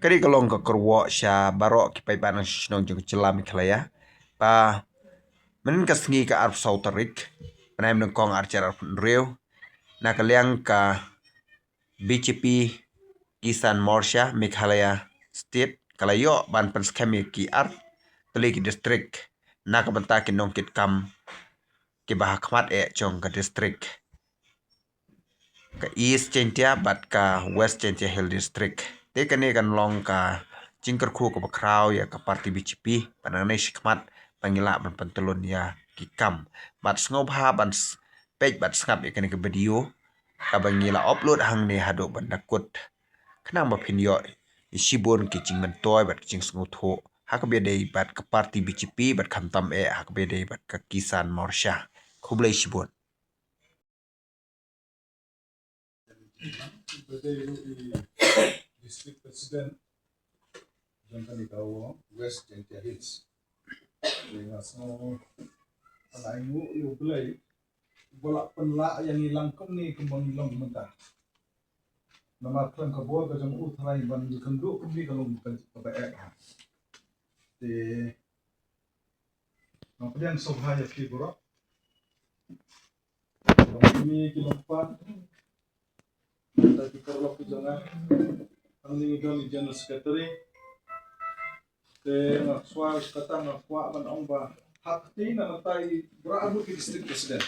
Kari kalong ka kerwo sya barok kipai banang shinong jeng celam iklaya. Pa menin ka sengi ka arp sauterik. Panai meneng kong archer arp nreo. Na kaliang ka BJP Kisan Morsha Meghalaya State kalayo ban penskemi ki art teliki distrik na ka benta ki nongkit kam ki bahakmat chong ka distrik ka East Chentia bat ka West Chentia Hill District. Te kane kan long ka jingker khu ka bakrau ya ka parti BJP pananai shikmat pangila ban pentelun ya ki kam bat sngob ha ban page bat skap ya kane ka video ka bangila upload hang ne hado ban dakut kenang ba pinyo isibon ki jing mentoy bat jing sngo tho hakbe dei bat ka parti BJP bat khamtam hakbe dei bat ka Kisan Morsha khublai sibon. District President Jonathan Ikawo, West Gentia Hills. Dengan semua penaimu itu belai bolak penla yang hilang ni kembang hilang mentah. Nama klan kabur ke jamu utrai ban dikenduk kembali kalau bukan kebaik. Di kemudian sobhaya figura. Kami kilompat. Tadi kalau jangan ang ni General Secretary te ngakswa kata ngakwa man ang ba hakti na natay braado ki District President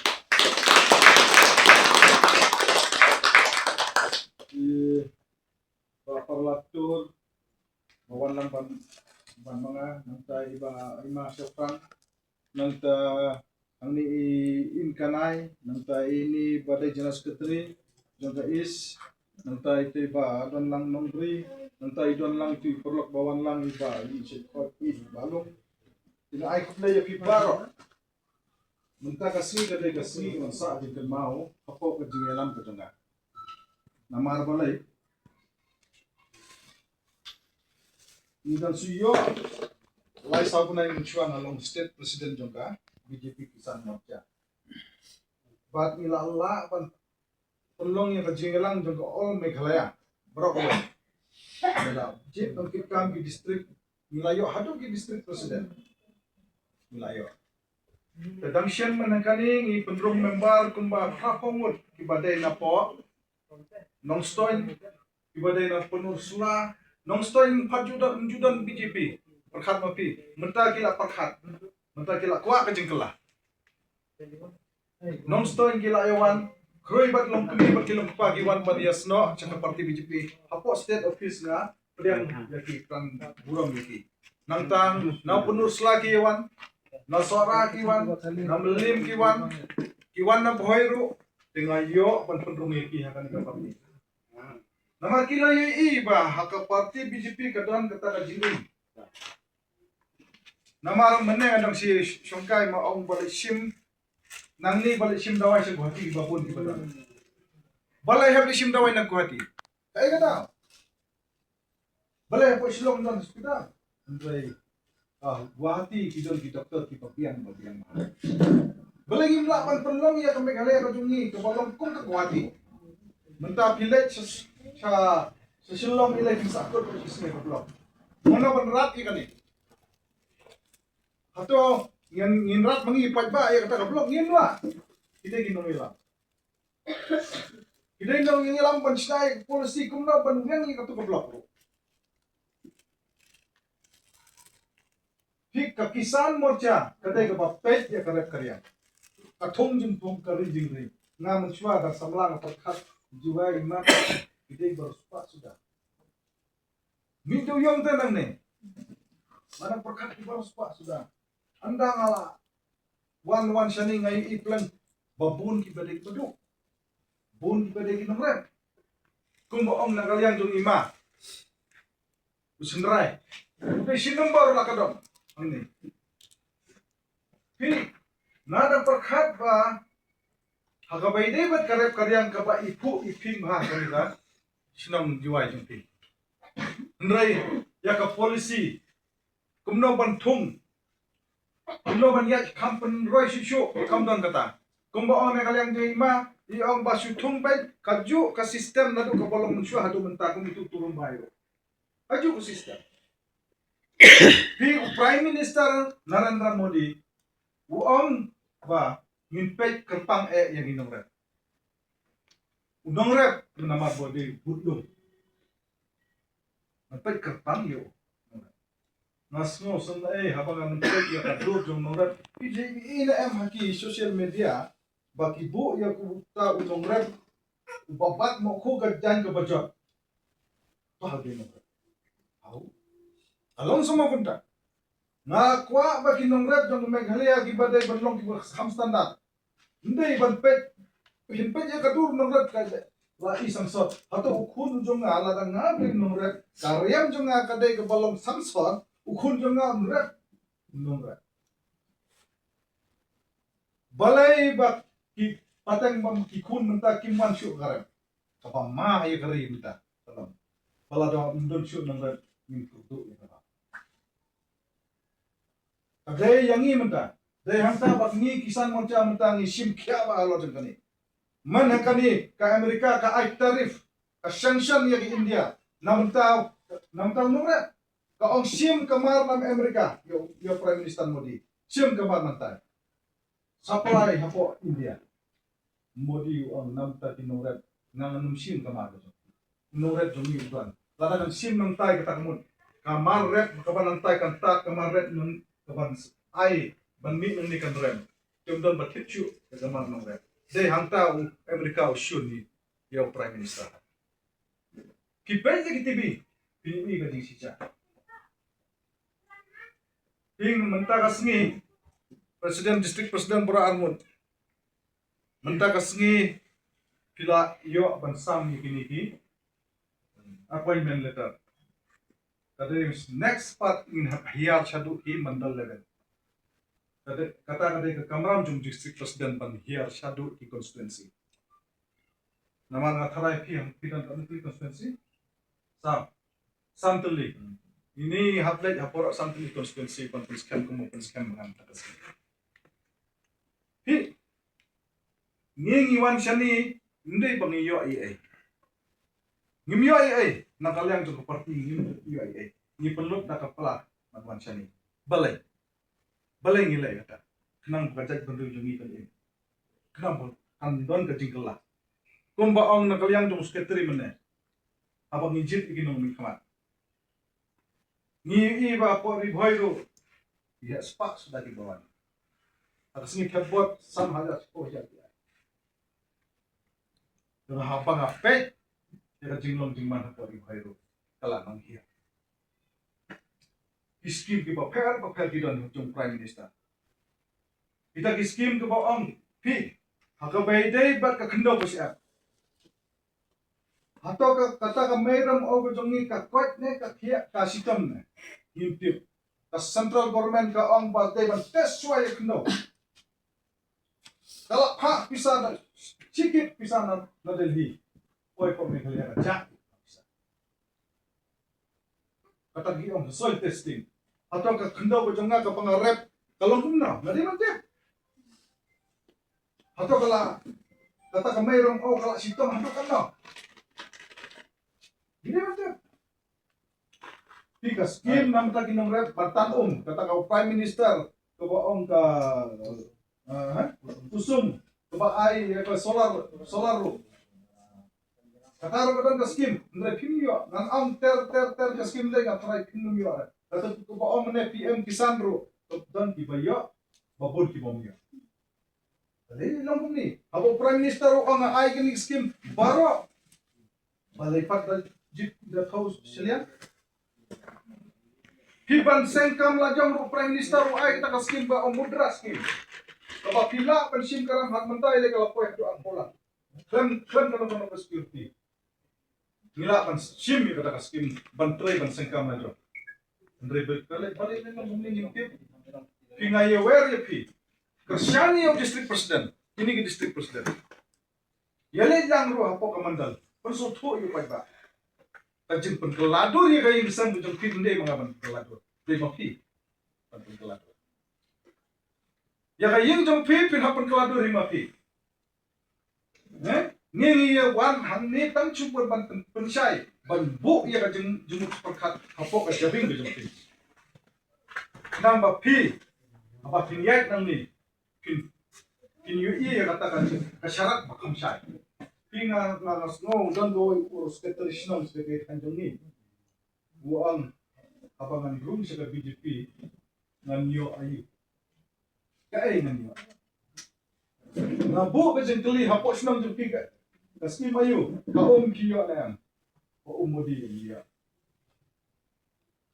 parlatur bawan lang ban mga nantay iba ima syafran nanta ang ni inkanay nantay ini badai General Secretary Jonta is nantai tiba don lang nombri nantai don lang ti perlok bawan lang iba ini sekot is balong ina ay kuplay pi baro munta kasi mansa di mau apo ka jingelam ka jonga namar balay ni dan suyo lai sabunay muchuan along state president jonga BJP Kisan Morsha bat nila Allah ban Tolong yang kejingelang juga all Meghalaya berapa orang? Ada jip nongkit kami distrik Milayo hadu ki distrik presiden Milayo. Tentang sian menangkani ngi pendrung member kumba kapongud kibadai na po nongstoin kibadai na penursula nongstoin pajudan BJP perkhat mapi menta kila perkhat menta kila kuat kejengkelah nongstoin kila yawan Kroy bat long kami bat kilong pagi wan manias no cakap parti BJP hapo state office nga pediang yaki kan burong yaki nangtang na penus lagi wan na sora kiwan na melim kiwan na boyru dengan yo ban pendrung yaki akan ka parti nama kila yi ba haka parti BJP kadan kata ka jingin nama menne adang si songkai ma ong balik sim nang ni balik sim dawai sa Guwahati ibapun di badan. Balay habli sim dawai ng Guwahati. Kaya ka daw. Balay po silong doon sa hospital. Andray, Guwahati kidol ki doktor ki papiang mahal. Balay ngimla man panlong ya kami galera jungi kabalong kung ka Guwahati. Menta pilet sa silong ilay kisakot ko sa kablong. Muna panrat ikan ni. Hato nginrat mangipat ba ya kata kablok nginwa kita ginomilam kita indong ngilam pansnai polisi kumna banyan ngi katu kablok hik ka Kisan Morsha kadai ka bapet ya karep karya kathong jum thong kari jingri nga menchwa dar samlang patkat jiwa iman kita bersupa sudah mintu yong tenang ne mana perkat bersupa sudah anda ngala wan shani ngai iplan babun ki badai peduk bun ki badai kinamret kumbo ong nagaliang jung ima usenrai udah si nomor lah kadom ini pi nada perkhat ba hagabai debat karep karyang kaba ipu iping bah kanila sinam jiwai jung pi ndrai ya ka polisi kumno bantung Kulo man yat kampen roy sisyo kamdon kata. Kumba on kaliang jema iong basu tumbai kaju ka sistem nadu ka bolong mensua hadu menta kum itu turun bayo. aju ku sistem pi prime minister Narendra Modi uang ba ngimpej kerpang yang inong rep unong rep nama bodi budung ngimpej kerpang yo ngasmo senda habangan ngimpej ya kadu jong nong rep ina haki social media baki bu ya ku ta unong rep babat mo ko gadjan ke bajot pahal din mo au along sama punta na kwa ba kinong rep jong Meghalaya ki badai banlong ki ham standard hindi ban pet hinpet ya kadur nong rep ka la isang sot hato ukun jong nga ala nga bin nong rep karyam jong nga kadai ke balong samsot ukun jong nga nong rep balai ba ki pateng bam ki kun menta kimman syu garem apa ma ya kari menta salam bala do ndon syu nong rep min kutu ya kadai yangi menta dai hanta bak ni kisan monca menta ni sim kya ba alo jeng kani man kani ka Amerika ka ai tarif ka sanction ya ki India namta nungre ka ong sim kamar nam Amerika yo Prime Minister Modi sim kamar menta supply hapo India Modi ong namta ki nungre nganganum sim kamar ko nungre jongi uban lada kan sim nang tai ka takmun kamar red kaban nang tai kan tak kamar red nung kaban ai ban mi nang ni kan rem tumdon bat hitchu ka kamar nang rem de hanta Amerika usyun ni yo Prime Minister ki pwede ki tibi pini ka ding siya ing menta kasngi Presiden District Presiden Bora Armut menta kasngi pila yo ban sam ni kiniki appointment letter that is next part in hiyar shadu hi mandal level kata kata ke Kamram jung district president ban hiyar shadu ki constituency nama ngatharai pi hang pidan kan ki constituency samtuli ini haplet hapora samtuli constituency pan scam kumu pan scam ban takas hi ngi wan shani ndai bang yo ai ngim yo ai nakalyang jung parti ngim yo ai ni peluk na kapala magwan shani balai ngilai kata kenang bajak bendu jungi kan ini kenang kan don ke jingkela kumba ong nakalyang jung sekretari mene apa ngijit ikinong mi kamat ni iba po ri bhoiru ya spak sudah dibawa atas ni kebot sam haja sepoh ya dan apa ngape ya jinglong jingman po ri bhoiru kala nang hiya skim ki papel di dan jung prime minister kita ki skim ke ong pi hakabai dai bat ka khendo ko sia atau kata ka meram o jongi ka kwat ne ka khia ka sitam ne himtip ka central government ka ong ba dai ban tes suai khendo kalau ha bisa na sikit bisa na Delhi oi ko me khalia ka ja kata gi ong soil testing atau ka khendo ko jonga ka pangarep kalau kumna ngadi mante atau kala kata ka meram o kala sitam atau kana ini mante tiga skim nam ta kinong rep batan kata ka prime minister ko ba ong ka kusum ko ba ai ka solar ro kata ro ka skim ndre pinyo nang ang ter ka skim dai ka try pinyo kata ko ba ong ne PM kisan ro dan ki bayo babol ki bomyo dali long ni abo prime minister ro ang ai kini skim baro balai pat jip the house selian Hiban sengkam lajang ru prime minister ru ai kita skim ba mudra skim. Kaba pila pensim karam hat mentai le kala poek do pola. Klem kana kana security. Nila ban sim ni kata skim ban trai ban sengkam lajang. Andre bekale balik le ngom ni ngintip. Pingai wer ye pi. Kersyani of district president. Ini ke district president. Yale jang ru hapo kamandal. Perso tho yu pai ba. Kajin pengkeladur ya kayak bisa muncul film deh mengaban pengkeladur deh mafi pengkeladur ya kayak yang jom pin pengkeladur mafi Ngi wan hang ni tang chupan ban pensyai ban bu ya ka jemut perkat kapok ka jabing ka jemut nang ba pi apa pinyat nang ni kin yu ya kata ka syarat ba kamsyai pi nga snow dan do urus traditional sebagai kanjong ni buang apa ngan room sa BJP ngan yo ayu kai ngan yo na bu ka jengkeli hapok senang jempi ka Kasih mayu, kaum kiyo nem, kaum mudi dia.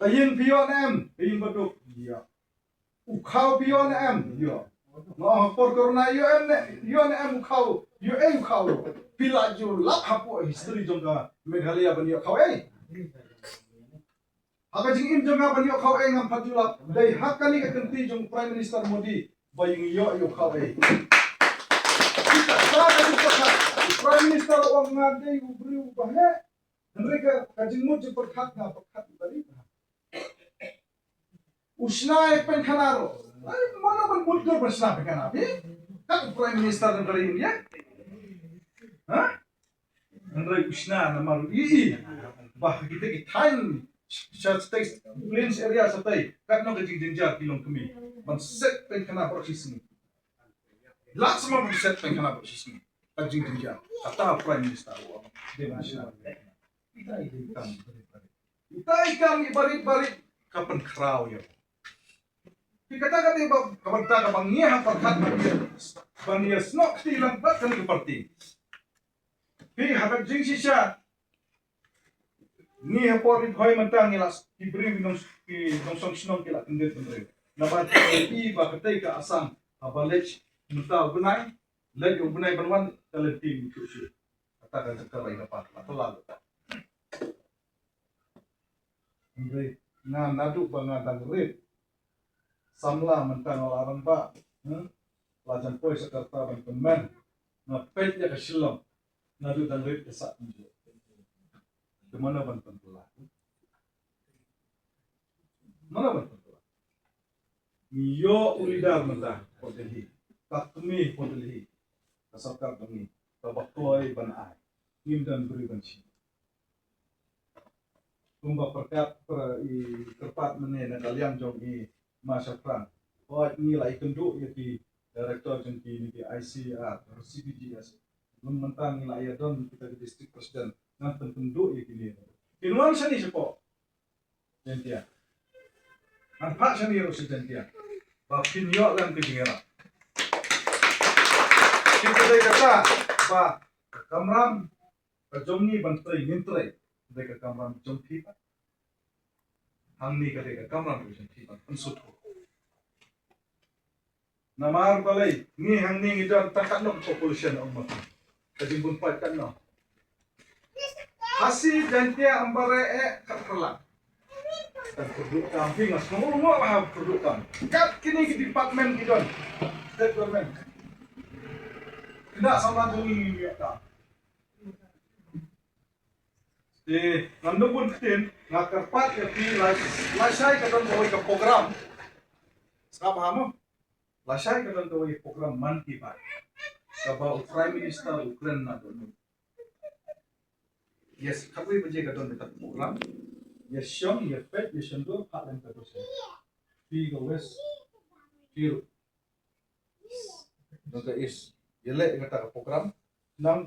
Kayin piyo nem, kayin baduk dia. Ukau piyo nem dia. Ngah por korna yo nem ukau, ukau. Pila ju lap hapu history jongga Meghalaya ban yo kau Haka jing im jongga ban yo kau ngam patulap. Dai hakali ka kenti jong Prime Minister Modi baying yo kau Prime Minister orang ngadai ubri ubahnya, mereka kajing mudi perkat na perkat bari. Usna pen kanaro, mana pun muncul bersna pen kanaro, kan Prime Minister negara India, hah? Negara usna nama ii, bah kita itain, syarat plains area satai, kan no kajing jenjar kilong kami, ban set pen kanaro sisni, lots of set pen kanaro sisni. Kajing jenjar, kata Prime Minister uang di nasional. Kita ikan ibarit kapan kerau ya. Dikatakan iba kapan tak kapan ngia perkat bangia snok tilang bat kan ke parti. Pi hakat jing sisa ngia pori hoi mentang ngilas diberi minum song snok kila kendet bendera. Nabat iba ketai ke asam abalej mental benai. Lagi ubunai banwan dalam tim khusus katakan sekarang dapat atau lalu. Andre na nadu bangan rit samla mentang orang pak lajan poi sekarta ban pemen na pet ya kesilam nadu dan rit kesak juga. Di mana ban pentelah? Mana ban pentelah? Yo ulidar mentah podelhi, takmi podelhi. Kasarkar kami, tabakoi ban ai, nim dan beri banci. Tumba perkat kerpat mene kalian jogi masa perang. Oh ini lah ikendu yaki direktur jengki ni ICR, CBGS. Mentang nilai ya don kita di distrik presiden nanten penduk yaki ni. Kinuan sani sepo, jentia. Nampak sani harus jentia. Bapin yok lan kejengera. Kita dah kata, bah kamram kejomni bantrai ngintrai, mereka kamram jompi pak. Hangni mereka kamram jompi pak, pensut. Namar balai, ni hangni ngidan takat nok population umat. Kejimbun pat kan no. Hasil jantia ambare kerla. Dan produk camping semua lah produk. Kat kini di department gidan, state government. Tidak sama dengan ini tak. Nando pun ketin, nak kerpat jadi lasai kadang kau ke program. Sekarang paham? Lasai kadang kau ke program manti pak. Sebab Prime Minister Ukraine nak dulu. Yes, kau boleh berjaga kadang dekat program. Yes, Sean, yes, Pet, yes, Shandor, Pak dan Pedro. Tiga West, Kiro. Nggak is. Jelek kata program nang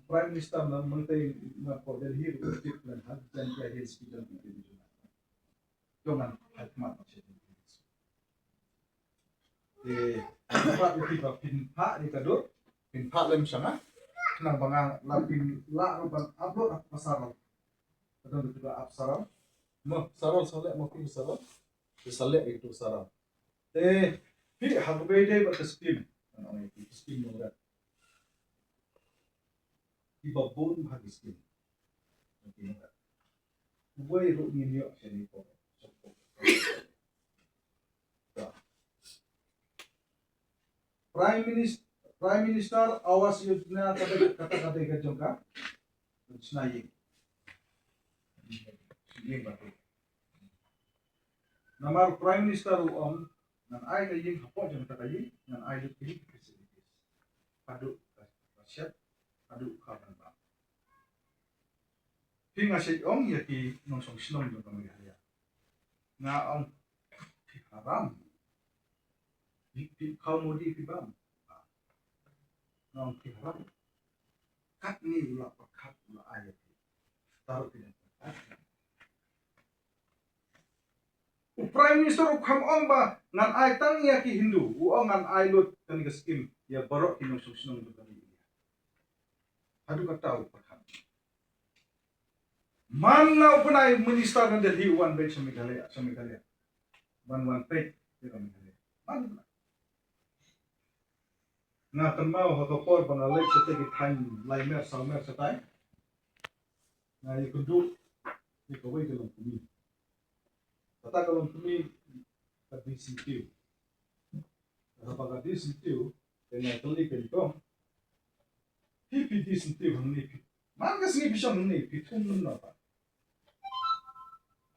Prime Minister nang menteri na Port Delhi rutin dan hadisan dia di sekitar itu. Jangan hikmat macam itu. Tempat itu pinpa di kadur, pinpa lem sana, nang bangang lapin la ruban upload pasar. Kadang juga apsara. Mau sarol salek mau pun sarol. Salek itu sarol. Pi hagbede berkeskim. Ano itu skin mo ibabon hagiskin okay buay ro ninyo siya nito Prime Minister Awas Yojana kata jongka snayi sige batu namar Prime Minister nan ay kaying hapo jong katayi nan ay pilih facilities paduk rasyat adu kaban ba pinga se ong ya ki nong song sinong do kami ya nga ong pi haram pi kau modi pi bam nong pi haram kat ni ula pakat ula ayat taruh pi Prime Minister ukham ong ba ngan ay tang ya ki Hindu uong ngan ay lut kan ga skim ya barok ki nong song sinong do kami adu kata pakat Mana upunay minister ng Delhi one bench sa Meghalaya. One page sa Meghalaya. Mana nga tanmaw hakapor panalay sa tegi time limer salmer sa time. Nga ikudu ikaway kalong kumi. Tata kalong kumi kadisitiu. Kapag kadisitiu, kaya tuloy ka dito. Pipi disitiu ang nipi. Man kasi nga bisang nipi, tunun na pa.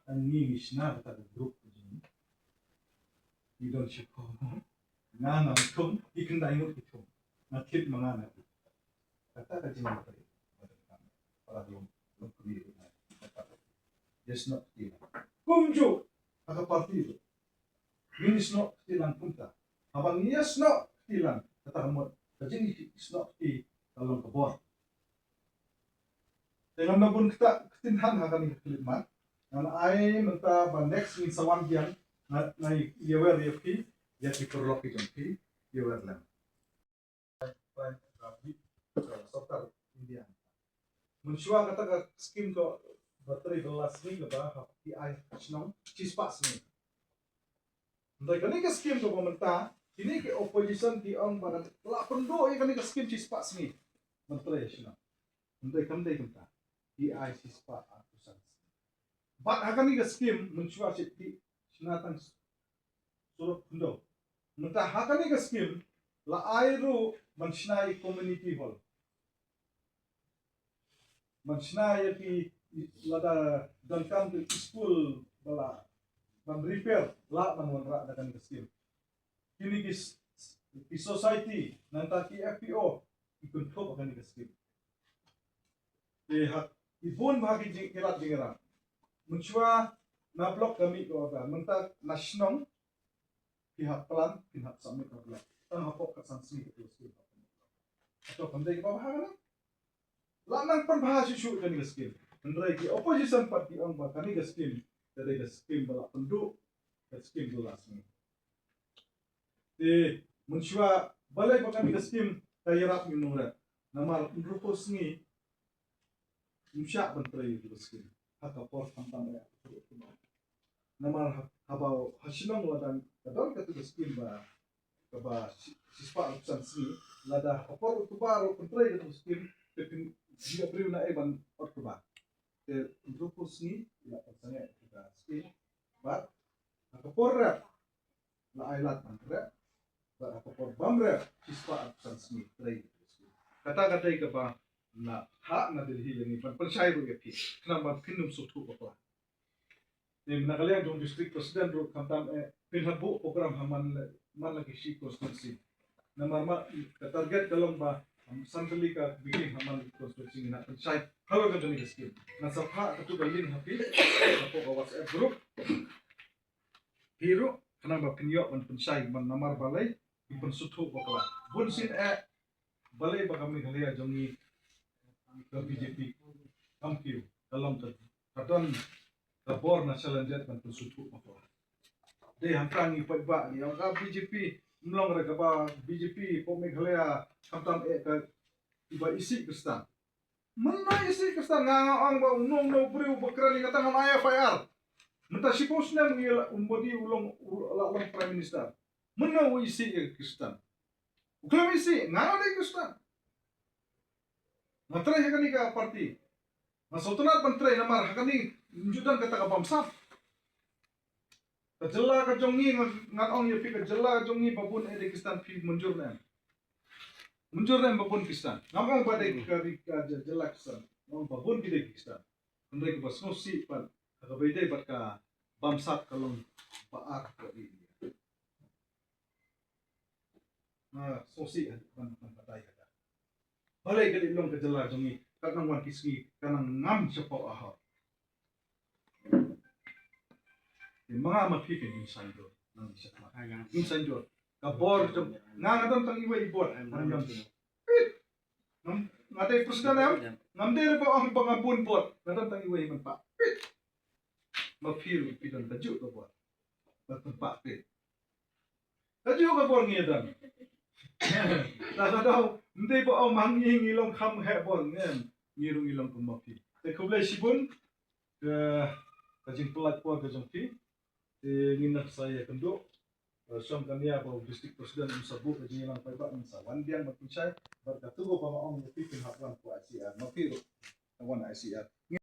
Ang ngimis na kata grup ini, idol siya ko, nga itom, ikan na ingot itom, nakit mga anak, kata ka jinan pa rin, para yung kumiro na, yes not tila, kumjo, kaka partido, minis no tilang punta, habang yes no tilang, kata kamot, kajin is not ti, talong kabor. Dengan nabun kita ketinhan hakan iklimat, Nan ay menta ba next min sawan dian na yewer yepi yati korlok ikampi yewer lam. Prime Rabi Sotar India. Mensyua kata ka skim ko bateri gelas ni ba hati ay snong cispas ni. Ndai kani ka skim ko menta ini ke opposition di ong ba la pendo kani ka skim cispas ni. Menteri snong. Ndai kamta di ay cispas atusan. But akan ni skim mencuba cipti sinatang surat pundo. Mentah akan ni skim la airu mensinai community hall. Mensinai pi lada dan kam ke school bala ban repair la manwanra akan ni skim. Kini ki society nanta ki FPO ikut top akan ni skim. Hak ibon bahagi kirat jingeran. Mencuba na blok kami ko aga mentak nasional pihak pelan pihak samit agla tan hapok ka sansi ke skill atau pandai ke bahagan la nang pan bahasa su kan skill ndrai ki opposition party ang ba kan skill dari skill bala penduk skill belas ni mencuba balai ba kan skill tayarap minura namal grupos ni musyak bentrai skill hakapor tentang ya nama habau hasilong ladan kadang katu skin ba kaba sispa urusan sini lada hapor utubaro pentrai katu skin kepin jika priu na eban ortuba te grupo sini la persanya kita skin ba hakapor la ailat mantre ba hakapor bamre sispa urusan sini trai kata-kata ikaba na hak na Delhi yang pan pensai ru yapi kenapa pinum sutu apa ni nakalian dong district president ru kantam pinhabu program haman man lagi si konstitusi nama target dalam ba sandali ka bikin haman konstitusi na pensai kalau ka jani skim na sabha katu dalin hapi apo ka WhatsApp group hero kenapa pinyo man pensai man namar balai ipun sutu apa bunsin balai ba kami halia jongi ke BJP kampiu dalam kadon kabor nasional jet ban sutu apa de hampang ipat ba ni ang BJP mlong ra ba BJP po Meghalaya kamtam ka iba isi kristan mana isi kristan nga ang ba unong no briu bakrali katangan IFIR menta sipos na ngila umbodi ulong prime minister mana isi kristan uklam isi nga na kristan Matray hakani ka parti. Masotunat matray namar hakani njudan kata ka bamsap. Kajela ka jongi ngatong yepi kajela ka jongi babun Pakistan fi munjur na. Munjur na babun Pakistan. Ngamong badai ka jela Pakistan. Ngamong babun ki Pakistan. Ndai ka basno si pan ka baidai bat ka bamsap kalong baak ka India. Na sosi pan patay ka. Balik ke ilong kejelar jongi kanang wan kiski kanang ngam cepo aha. Mga mapikin yung sanjo ng isa ka. Yung sanjo. Kabor jong nga ngadon tang iwa ibot. Ngam ngatay pusda na ngamder pa ang pangapun bot. Ngadon tang iwa man pa. Mapil pidon baju ko bot. Batempat pit. Baju ka bor ngedan. Daw hindi po ang manghing ilong kam hebon ngem ngirong ilong kumapi. Te kublay sibun ke kajing pelat po kajong pi. Nginap saya kenduk som kania po district presiden sabu kajing ilang paiba sa wandiang mapinsay berkatugo pa maong pipin haplan po ICR mapiro wan ICR